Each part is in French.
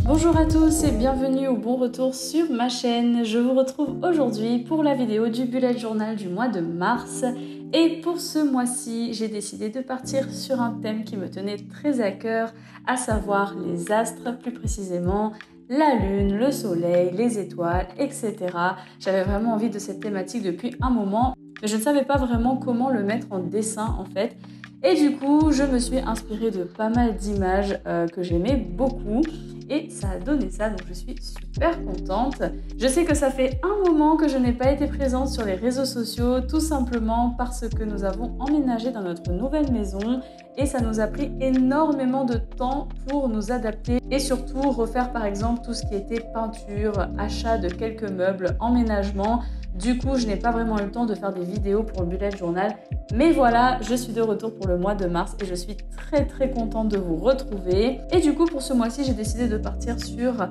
Bonjour à tous et bienvenue au bon retour sur ma chaîne. Je vous retrouve aujourd'hui pour la vidéo du bullet journal du mois de mars. Et pour ce mois-ci, j'ai décidé de partir sur un thème qui me tenait très à cœur, à savoir les astres, plus précisément la lune, le soleil, les étoiles, etc. J'avais vraiment envie de cette thématique depuis un moment, mais je ne savais pas vraiment comment le mettre en dessin en fait. Et du coup, je me suis inspirée de pas mal d'images que j'aimais beaucoup. Et ça a donné ça, donc je suis super contente. Je sais que ça fait un moment que je n'ai pas été présente sur les réseaux sociaux, tout simplement parce que nous avons emménagé dans notre nouvelle maison et ça nous a pris énormément de temps pour nous adapter et surtout refaire par exemple tout ce qui était peinture, achat de quelques meubles, emménagement. Du coup, je n'ai pas vraiment eu le temps de faire des vidéos pour le bullet journal. Mais voilà, je suis de retour pour le mois de mars et je suis très contente de vous retrouver. Et du coup, pour ce mois-ci, j'ai décidé de partir sur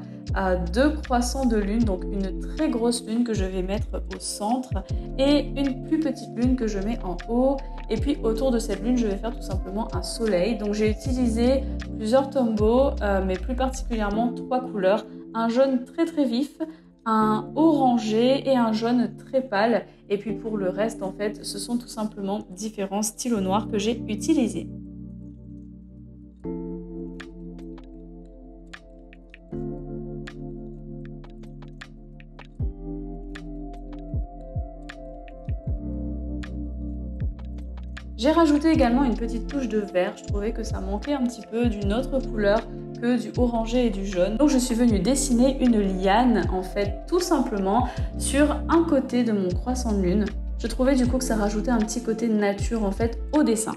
2 croissants de lune. Donc une très grosse lune que je vais mettre au centre et une plus petite lune que je mets en haut. Et puis autour de cette lune, je vais faire tout simplement un soleil. Donc j'ai utilisé plusieurs tombeaux, mais plus particulièrement 3 couleurs. Un jaune très vif, un orangé et un jaune très pâle. Et puis pour le reste, en fait, ce sont tout simplement différents stylos noirs que j'ai utilisés. J'ai rajouté également une petite touche de vert, je trouvais que ça manquait un petit peu d'une autre couleur que du orangé et du jaune. Donc je suis venue dessiner une liane en fait tout simplement sur un côté de mon croissant de lune. Je trouvais du coup que ça rajoutait un petit côté nature en fait au dessin.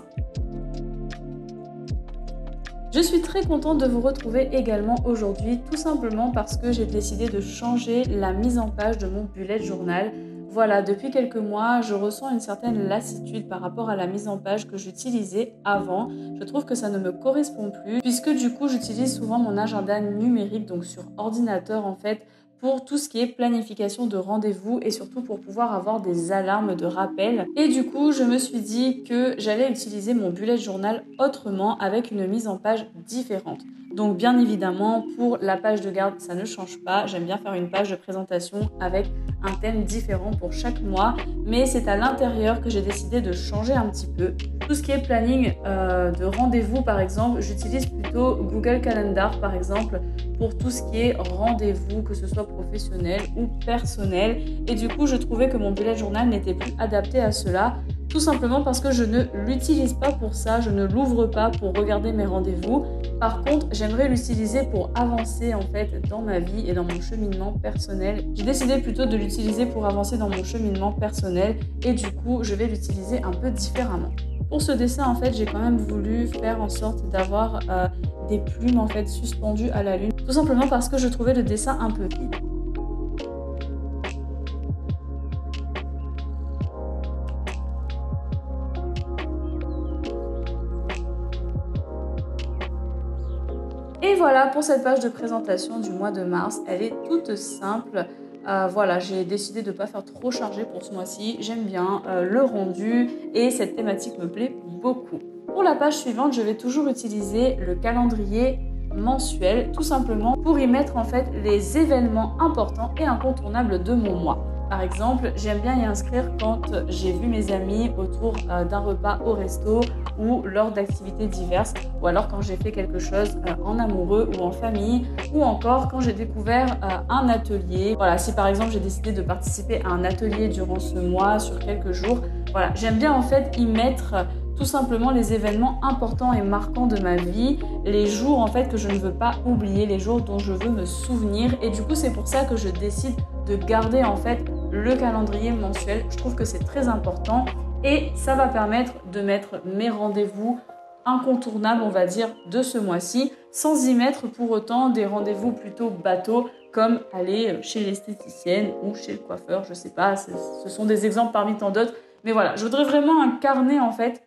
Je suis très contente de vous retrouver également aujourd'hui tout simplement parce que j'ai décidé de changer la mise en page de mon bullet journal. Voilà, depuis quelques mois, je ressens une certaine lassitude par rapport à la mise en page que j'utilisais avant. Je trouve que ça ne me correspond plus puisque du coup, j'utilise souvent mon agenda numérique, donc sur ordinateur en fait, pour tout ce qui est planification de rendez-vous et surtout pour pouvoir avoir des alarmes de rappel. Et du coup, je me suis dit que j'allais utiliser mon bullet journal autrement avec une mise en page différente. Donc bien évidemment, pour la page de garde, ça ne change pas. J'aime bien faire une page de présentation avec un thème différent pour chaque mois, mais c'est à l'intérieur que j'ai décidé de changer un petit peu. Tout ce qui est planning de rendez-vous par exemple, j'utilise plutôt Google Calendar par exemple pour tout ce qui est rendez-vous, que ce soit professionnel ou personnel. Et du coup, je trouvais que mon bullet journal n'était plus adapté à cela, tout simplement parce que je ne l'utilise pas pour ça, je ne l'ouvre pas pour regarder mes rendez-vous. Par contre, j'aimerais l'utiliser pour avancer en fait dans ma vie et dans mon cheminement personnel. J'ai décidé plutôt de l'utiliser pour avancer dans mon cheminement personnel et du coup, je vais l'utiliser un peu différemment. Pour ce dessin, en fait, j'ai quand même voulu faire en sorte d'avoir des plumes en fait suspendues à la lune, tout simplement parce que je trouvais le dessin un peu vide. Et voilà pour cette page de présentation du mois de mars, elle est toute simple. Voilà, j'ai décidé de ne pas faire trop chargé pour ce mois-ci, j'aime bien le rendu et cette thématique me plaît beaucoup. Pour la page suivante, je vais toujours utiliser le calendrier mensuel, tout simplement pour y mettre en fait les événements importants et incontournables de mon mois. Par exemple, j'aime bien y inscrire quand j'ai vu mes amis autour d'un repas au resto ou lors d'activités diverses, ou alors quand j'ai fait quelque chose en amoureux ou en famille, ou encore quand j'ai découvert un atelier. Voilà, si par exemple j'ai décidé de participer à un atelier durant ce mois sur quelques jours, voilà, j'aime bien en fait y mettre tout simplement les événements importants et marquants de ma vie, les jours en fait que je ne veux pas oublier, les jours dont je veux me souvenir. Et du coup, c'est pour ça que je décide de garder en fait le calendrier mensuel. Je trouve que c'est très important et ça va permettre de mettre mes rendez-vous incontournables, on va dire, de ce mois-ci, sans y mettre pour autant des rendez-vous plutôt bateaux comme aller chez l'esthéticienne ou chez le coiffeur, je sais pas, ce sont des exemples parmi tant d'autres. Mais voilà, je voudrais vraiment un carnet en fait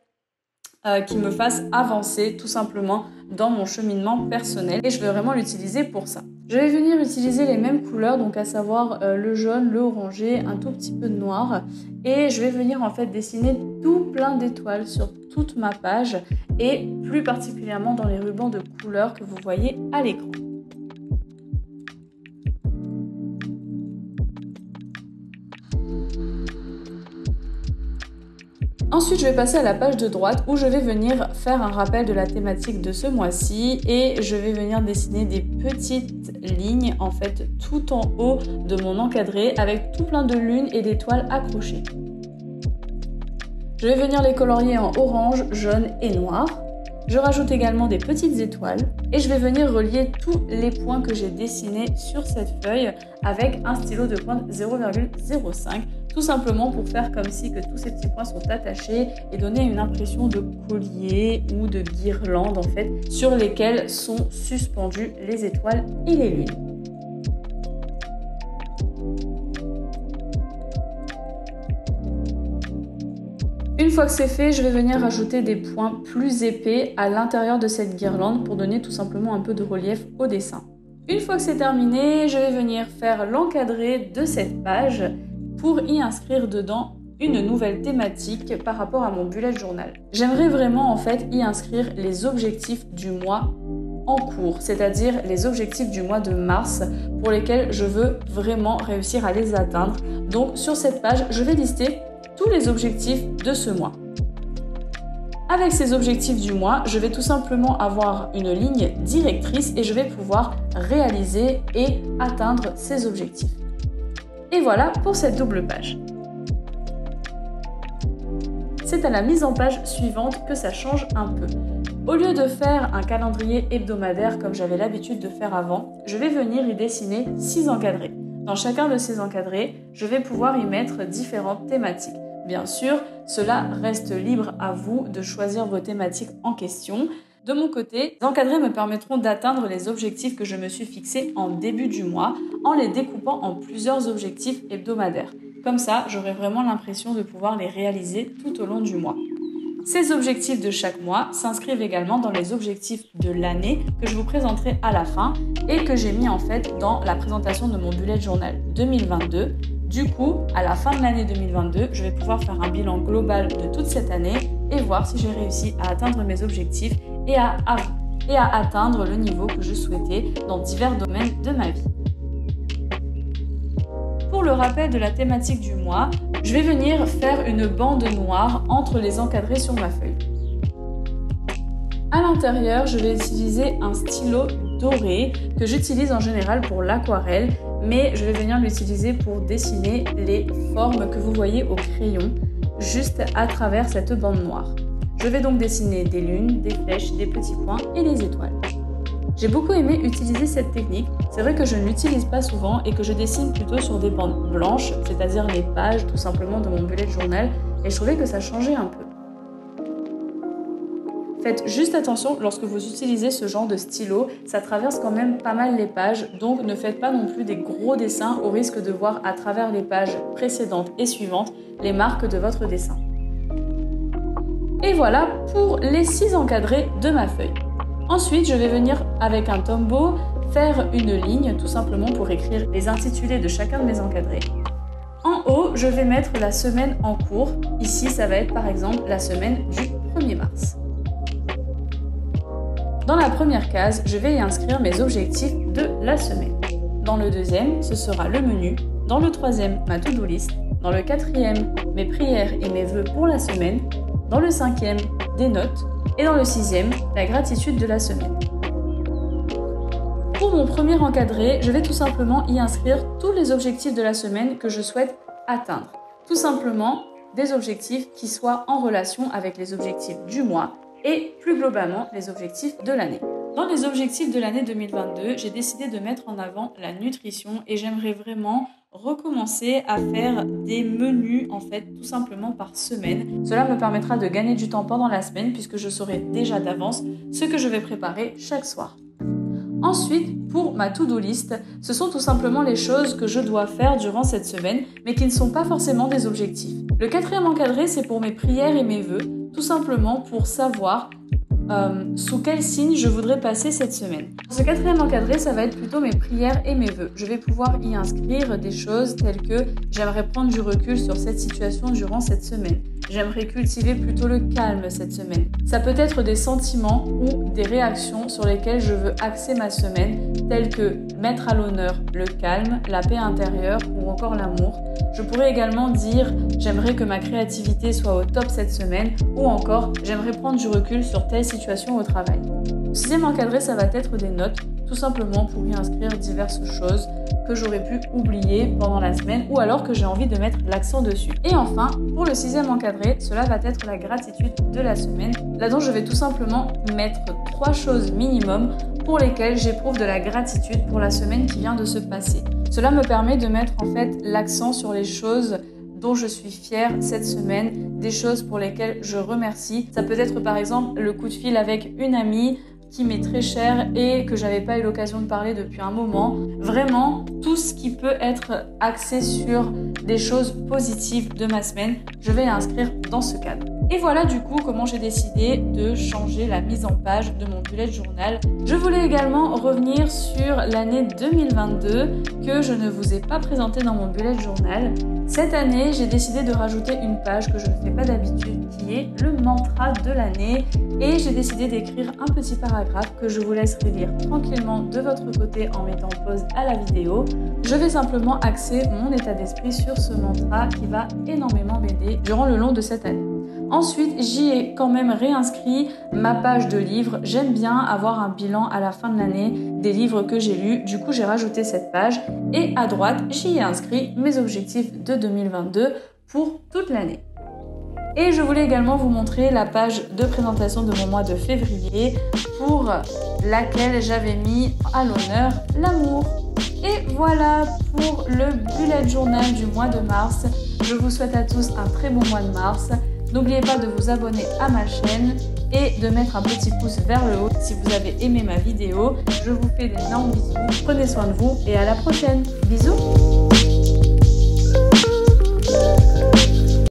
qui me fasse avancer tout simplement dans mon cheminement personnel et je vais vraiment l'utiliser pour ça. Je vais venir utiliser les mêmes couleurs, donc à savoir le jaune, le orangé, un tout petit peu de noir et je vais venir en fait dessiner tout plein d'étoiles sur toute ma page et plus particulièrement dans les rubans de couleurs que vous voyez à l'écran. Ensuite, je vais passer à la page de droite où je vais venir faire un rappel de la thématique de ce mois-ci et je vais venir dessiner des petites lignes en fait tout en haut de mon encadré avec tout plein de lunes et d'étoiles accrochées. Je vais venir les colorier en orange, jaune et noir. Je rajoute également des petites étoiles et je vais venir relier tous les points que j'ai dessinés sur cette feuille avec un stylo de pointe 0,05, tout simplement pour faire comme si que tous ces petits points sont attachés et donner une impression de collier ou de guirlande en fait sur lesquelles sont suspendues les étoiles et les lunes. Une fois que c'est fait, je vais venir rajouter des points plus épais à l'intérieur de cette guirlande pour donner tout simplement un peu de relief au dessin. Une fois que c'est terminé, je vais venir faire l'encadré de cette page pour y inscrire dedans une nouvelle thématique par rapport à mon bullet journal. J'aimerais vraiment en fait y inscrire les objectifs du mois en cours, c'est-à-dire les objectifs du mois de mars pour lesquels je veux vraiment réussir à les atteindre. Donc sur cette page, je vais lister tous les objectifs de ce mois. Avec ces objectifs du mois, je vais tout simplement avoir une ligne directrice et je vais pouvoir réaliser et atteindre ces objectifs. Et voilà pour cette double page. C'est à la mise en page suivante que ça change un peu. Au lieu de faire un calendrier hebdomadaire comme j'avais l'habitude de faire avant, je vais venir y dessiner 6 encadrés. Dans chacun de ces encadrés, je vais pouvoir y mettre différentes thématiques. Bien sûr, cela reste libre à vous de choisir vos thématiques en question. De mon côté, les encadrés me permettront d'atteindre les objectifs que je me suis fixés en début du mois en les découpant en plusieurs objectifs hebdomadaires. Comme ça, j'aurai vraiment l'impression de pouvoir les réaliser tout au long du mois. Ces objectifs de chaque mois s'inscrivent également dans les objectifs de l'année que je vous présenterai à la fin et que j'ai mis en fait dans la présentation de mon bullet journal 2022. Du coup, à la fin de l'année 2022, je vais pouvoir faire un bilan global de toute cette année et voir si j'ai réussi à atteindre mes objectifs et à atteindre le niveau que je souhaitais dans divers domaines de ma vie. Pour le rappel de la thématique du mois, je vais venir faire une bande noire entre les encadrés sur ma feuille. À l'intérieur, je vais utiliser un stylo doré que j'utilise en général pour l'aquarelle, mais je vais venir l'utiliser pour dessiner les formes que vous voyez au crayon juste à travers cette bande noire. Je vais donc dessiner des lunes, des flèches, des petits points et des étoiles. J'ai beaucoup aimé utiliser cette technique. C'est vrai que je ne l'utilise pas souvent et que je dessine plutôt sur des bandes blanches, c'est-à-dire les pages tout simplement de mon bullet journal, et je trouvais que ça changeait un peu. Faites juste attention lorsque vous utilisez ce genre de stylo, ça traverse quand même pas mal les pages, donc ne faites pas non plus des gros dessins au risque de voir à travers les pages précédentes et suivantes les marques de votre dessin. Et voilà pour les 6 encadrés de ma feuille. Ensuite, je vais venir avec un Tombow faire une ligne tout simplement pour écrire les intitulés de chacun de mes encadrés. En haut, je vais mettre la semaine en cours. Ici, ça va être par exemple la semaine du 1er mars. Dans la première case, je vais y inscrire mes objectifs de la semaine. Dans le deuxième, ce sera le menu. Dans le troisième, ma to-do list. Dans le quatrième, mes prières et mes vœux pour la semaine. Dans le cinquième, des notes. Et dans le sixième, la gratitude de la semaine. Pour mon premier encadré, je vais tout simplement y inscrire tous les objectifs de la semaine que je souhaite atteindre. Tout simplement des objectifs qui soient en relation avec les objectifs du mois et plus globalement les objectifs de l'année. Dans les objectifs de l'année 2022, j'ai décidé de mettre en avant la nutrition et j'aimerais vraiment recommencer à faire des menus en fait tout simplement par semaine. Cela me permettra de gagner du temps pendant la semaine puisque je saurai déjà d'avance ce que je vais préparer chaque soir. Ensuite, pour ma to-do list, ce sont tout simplement les choses que je dois faire durant cette semaine mais qui ne sont pas forcément des objectifs. Le quatrième encadré, c'est pour mes prières et mes vœux, tout simplement pour savoir sous quel signe je voudrais passer cette semaine. Ce quatrième encadré, ça va être plutôt mes prières et mes vœux. Je vais pouvoir y inscrire des choses telles que j'aimerais prendre du recul sur cette situation durant cette semaine. J'aimerais cultiver plutôt le calme cette semaine. Ça peut être des sentiments ou des réactions sur lesquelles je veux axer ma semaine, telles que mettre à l'honneur le calme, la paix intérieure ou encore l'amour. Je pourrais également dire j'aimerais que ma créativité soit au top cette semaine ou encore j'aimerais prendre du recul sur telle situation au travail. Le sixième encadré, ça va être des notes, tout simplement pour y inscrire diverses choses que j'aurais pu oublier pendant la semaine ou alors que j'ai envie de mettre l'accent dessus. Et enfin, pour le sixième encadré, cela va être la gratitude de la semaine. Là-dedans, je vais tout simplement mettre 3 choses minimum pour lesquelles j'éprouve de la gratitude pour la semaine qui vient de se passer. Cela me permet de mettre en fait l'accent sur les choses dont je suis fière cette semaine, des choses pour lesquelles je remercie. Ça peut être par exemple le coup de fil avec une amie qui m'est très chère et que j'avais pas eu l'occasion de parler depuis un moment. Vraiment, tout ce qui peut être axé sur des choses positives de ma semaine, je vais l'inscrire dans ce cadre. Et voilà du coup comment j'ai décidé de changer la mise en page de mon bullet journal. Je voulais également revenir sur l'année 2022 que je ne vous ai pas présentée dans mon bullet journal. Cette année, j'ai décidé de rajouter une page que je ne fais pas d'habitude, qui est le mantra de l'année. Et j'ai décidé d'écrire un petit paragraphe que je vous laisse relire tranquillement de votre côté en mettant pause à la vidéo. Je vais simplement axer mon état d'esprit sur ce mantra qui va énormément m'aider durant le long de cette année. Ensuite, j'y ai quand même réinscrit ma page de livres. J'aime bien avoir un bilan à la fin de l'année des livres que j'ai lus. Du coup, j'ai rajouté cette page. Et à droite, j'y ai inscrit mes objectifs de 2022 pour toute l'année. Et je voulais également vous montrer la page de présentation de mon mois de février pour laquelle j'avais mis à l'honneur l'amour. Et voilà pour le bullet journal du mois de mars. Je vous souhaite à tous un très bon mois de mars. N'oubliez pas de vous abonner à ma chaîne et de mettre un petit pouce vers le haut si vous avez aimé ma vidéo. Je vous fais d'énormes bisous, prenez soin de vous et à la prochaine. Bisous!